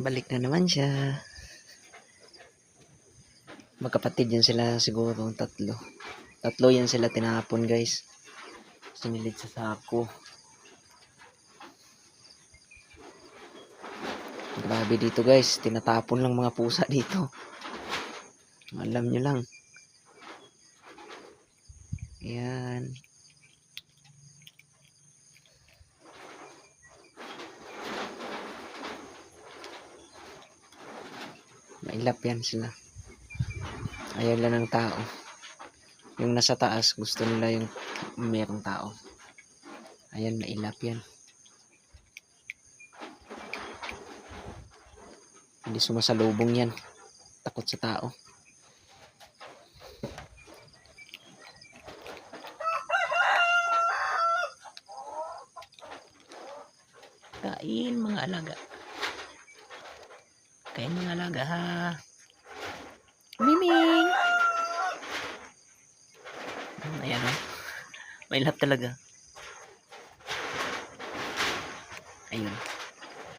Balik na naman siya. Magkapatid yan sila siguro, tatlo. Tatlo yan sila tinapon, guys. Sinilid sa sako. Grabe dito, guys. Tinatapon lang mga pusa dito. Alam nyo lang. Ayan. Mailap yan sila. Ayaw lang ng tao. Yung nasa taas, gusto nila yung mayroong tao. Ayan, mailap yan. Hindi sumasalubong yan. Takot sa tao. Kain mga alaga. Kain mga alaga ha. Miming! Ayan o. Mailap talaga. Ayun.